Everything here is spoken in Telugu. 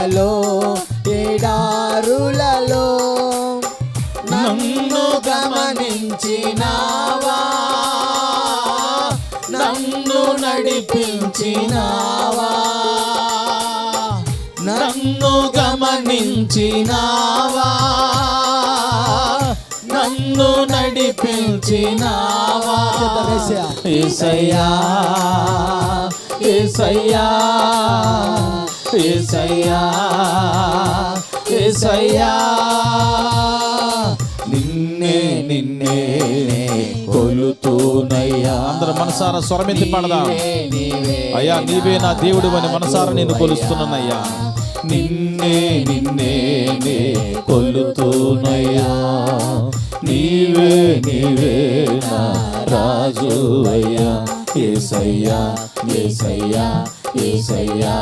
బాధలలో ఎడారులలో నన్ను గమనించినావా, నన్ను నడిపించినావా, నన్ను గమనించినావా, నన్ను నడిపించినావా. యేసయ్యా యేసయ్యా యేసయ్యా యేసయ్యా, నిన్నే నిన్నే కొలుతూనయ్యా. అందరూ మనసారా స్వరమెత్తి పాడదాం. అయ్యా నీవే నా దేవుడు అని మనసారా నేను కొలుస్తున్నానయ్యా. నిన్నే నిన్నే కొలుతూనయ్యా, నీవే నీవే నా రాజు అయ్యా. యేసయ్యా యేసయ్యా యేసయ్యా.